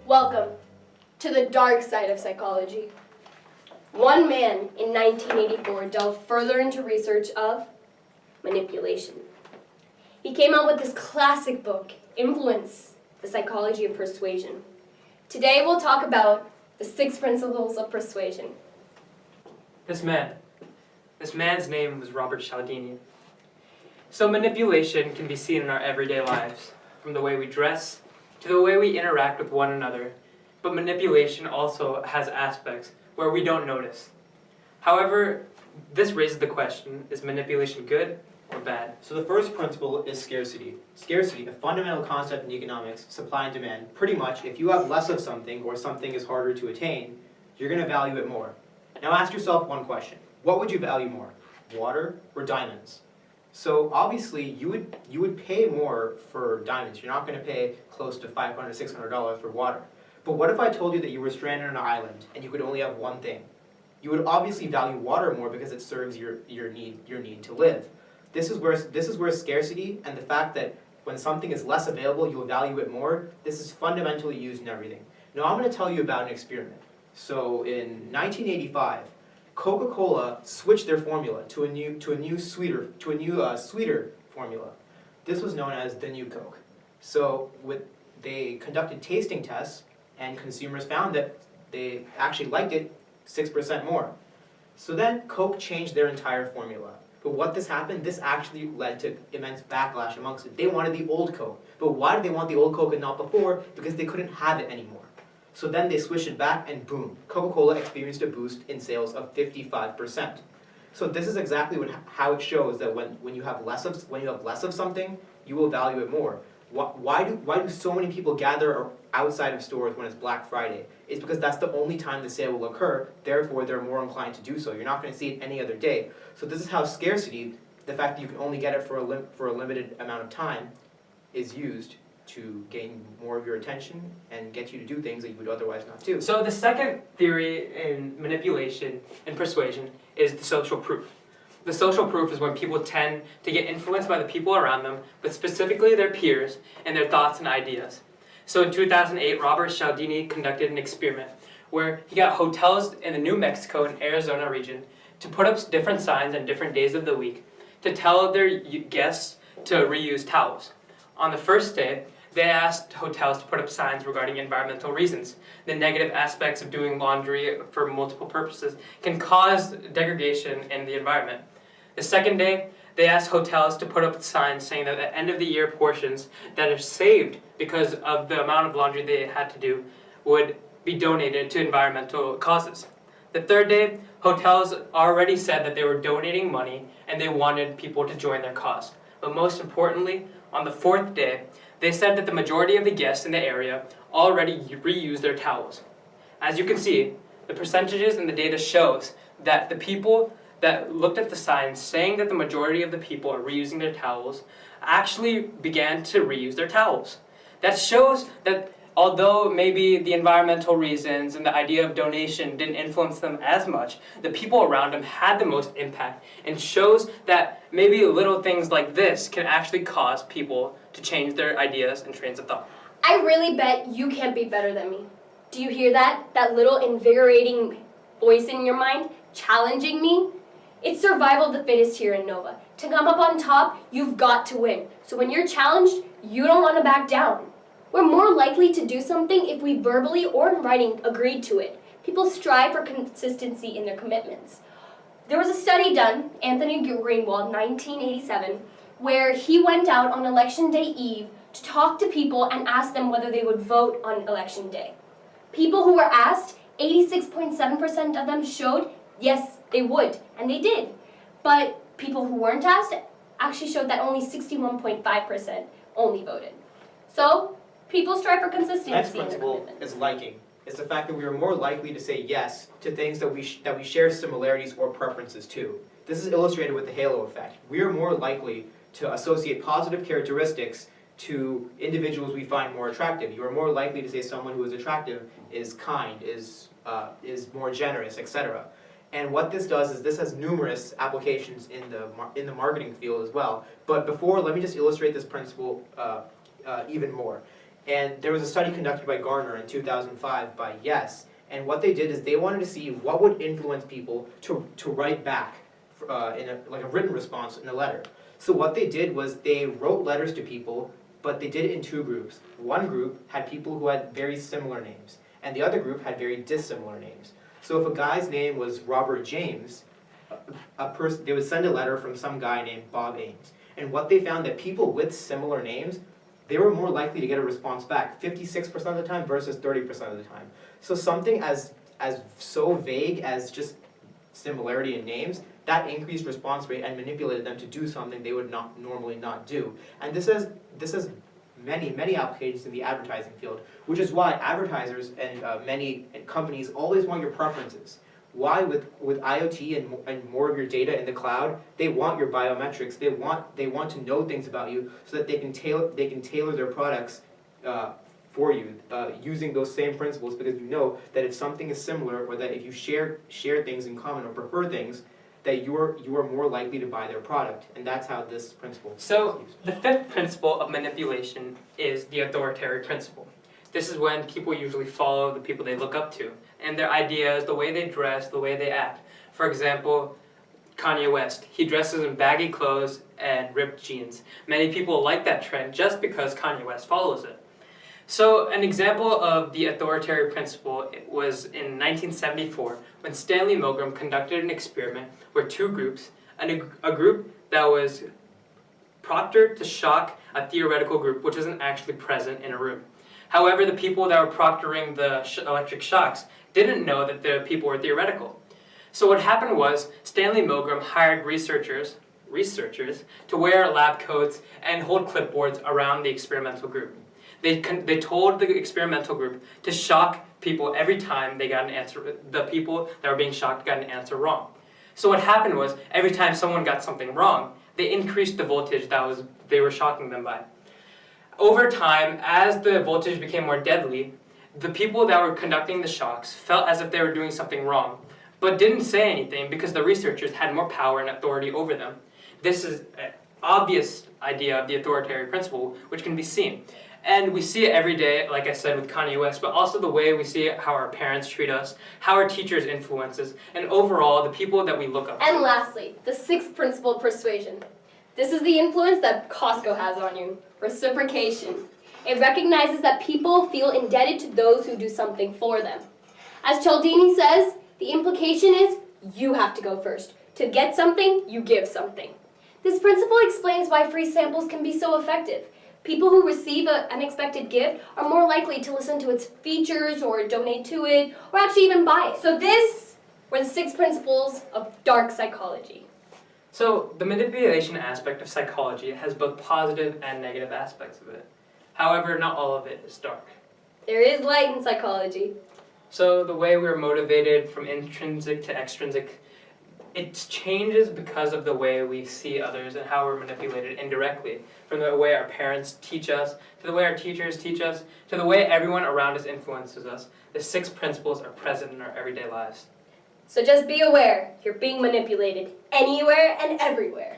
Welcome to the dark side of psychology. One man in 1984 delved further into research of manipulation. He came out with this classic book, Influence, The Psychology of Persuasion. Today we'll talk about the 6 principles of persuasion. This man's name was Robert Cialdini. So manipulation can be seen in our everyday lives, from the way we dress to the way we interact with one another. But manipulation also has aspects where we don't notice. However, this raises the question, is manipulation good or bad? So the first principle is scarcity. Scarcity, a fundamental concept in economics, supply and demand. Pretty much, if you have less of something or something is harder to attain, you're going to value it more. Now ask yourself one question. What would you value more, water or diamonds? So obviously, you would pay more for diamonds. You're not going to pay close to $500, $600 for water. But what if I told you that you were stranded on an island and you could only have one thing? You would obviously value water more because it serves your need to live. This is where scarcity and the fact that when something is less available, you'll value it more. This is fundamentally used in everything. Now I'm going to tell you about an experiment. So in 1985, Coca-Cola switched their formula to a new sweeter formula. This was known as the New Coke. So they conducted tasting tests, and consumers found that they actually liked it 6% more. So then Coke changed their entire formula. But what this actually led to immense backlash amongst it. They wanted the old Coke. But why did they want the old Coke and not before? Because they couldn't have it anymore. So then they switched it back and boom, Coca-Cola experienced a boost in sales of 55%. So this is exactly how it shows that when you have less of something, you will value it more. Why do so many people gather outside of stores when it's Black Friday? It's because that's the only time the sale will occur, therefore they're more inclined to do so. You're not going to see it any other day. So this is how scarcity, the fact that you can only get it for a limited amount of time, is used to gain more of your attention and get you to do things that you would otherwise not do. So the second theory in manipulation and persuasion is the social proof. The social proof is when people tend to get influenced by the people around them, but specifically their peers and their thoughts and ideas. So in 2008, Robert Cialdini conducted an experiment where he got hotels in the New Mexico and Arizona region to put up different signs on different days of the week to tell their guests to reuse towels. On the first day, they asked hotels to put up signs regarding environmental reasons. The negative aspects of doing laundry for multiple purposes can cause degradation in the environment. The second day, they asked hotels to put up signs saying that at the end of the year portions that are saved because of the amount of laundry they had to do would be donated to environmental causes. The third day, hotels already said that they were donating money and they wanted people to join their cause. But most importantly, on the fourth day, they said that the majority of the guests in the area already reused their towels. As you can see, the percentages in the data shows that the people that looked at the signs saying that the majority of the people are reusing their towels actually began to reuse their towels. That shows that although maybe the environmental reasons and the idea of donation didn't influence them as much, the people around them had the most impact, and shows that maybe little things like this can actually cause people to change their ideas and trains of thought. I really bet you can't be better than me. Do you hear that? That little invigorating voice in your mind challenging me? It's survival of the fittest here in Nova. To come up on top, you've got to win. So when you're challenged, you don't want to back down. We're more likely to do something if we verbally or in writing agreed to it. People strive for consistency in their commitments. There was a study done, Anthony Greenwald, 1987, where he went out on Election Day Eve to talk to people and ask them whether they would vote on Election Day. People who were asked, 86.7% of them showed yes, they would, and they did. But people who weren't asked actually showed that only 61.5% only voted. So, people strive for consistency. Next principle is liking. It's the fact that we are more likely to say yes to things that we share similarities or preferences to. This is illustrated with the halo effect. We are more likely to associate positive characteristics to individuals we find more attractive. You are more likely to say someone who is attractive is kind, is more generous, etc. And what this does is this has numerous applications in the marketing field as well. But before, let me just illustrate this principle even more. And there was a study conducted by Gartner in 2005 by Yes. And what they did is they wanted to see what would influence people to write back in a written response in a letter. So what they did was they wrote letters to people, but they did it in two groups. One group had people who had very similar names, and the other group had very dissimilar names. So if a guy's name was Robert James, they would send a letter from some guy named Bob Ames. And what they found that people with similar names, they were more likely to get a response back 56% of the time versus 30% of the time. So something as so vague as just similarity in names, that increased response rate and manipulated them to do something they would not normally not do. And this has many applications in the advertising field, which is why advertisers and many companies always want your preferences. Why with IoT and more of your data in the cloud, they want your biometrics. They want to know things about you so that they can tailor their products for you using those same principles, because you know that if something is similar, or that if you share things in common or prefer things, that you are more likely to buy their product. And that's how this principle is So used. the fifth principle of manipulation is the authoritarian principle. This is when people usually follow the people they look up to, and their ideas, the way they dress, the way they act. For example, Kanye West. He dresses in baggy clothes and ripped jeans. Many people like that trend just because Kanye West follows it. So an example of the authoritarian principle was in 1974 when Stanley Milgram conducted an experiment where two groups, a group that was proctored to shock a theoretical group which isn't actually present in a room. However, the people that were proctoring the electric shocks didn't know that the people were theoretical. So what happened was Stanley Milgram hired researchers to wear lab coats and hold clipboards around the experimental group. They told the experimental group to shock people every time they got an answer. The people that were being shocked got an answer wrong. So what happened was every time someone got something wrong, they increased the voltage they were shocking them by. Over time, as the voltage became more deadly, the people that were conducting the shocks felt as if they were doing something wrong, but didn't say anything because the researchers had more power and authority over them. This is an obvious idea of the authoritarian principle, which can be seen. And we see it every day, like I said, with Kanye West, but also the way we see it, how our parents treat us, how our teachers influence us, and overall, the people that we look up to. And lastly, the sixth principle of persuasion. This is the influence that Costco has on you. Reciprocation. It recognizes that people feel indebted to those who do something for them. As Cialdini says, the implication is you have to go first. To get something, you give something. This principle explains why free samples can be so effective. People who receive an unexpected gift are more likely to listen to its features or donate to it or actually even buy it. So this were the 6 principles of dark psychology. So the manipulation aspect of psychology has both positive and negative aspects of it. However, not all of it is dark. There is light in psychology. So the way we're motivated from intrinsic to extrinsic, it changes because of the way we see others and how we're manipulated indirectly. From the way our parents teach us, to the way our teachers teach us, to the way everyone around us influences us. The 6 principles are present in our everyday lives. So just be aware, you're being manipulated anywhere and everywhere.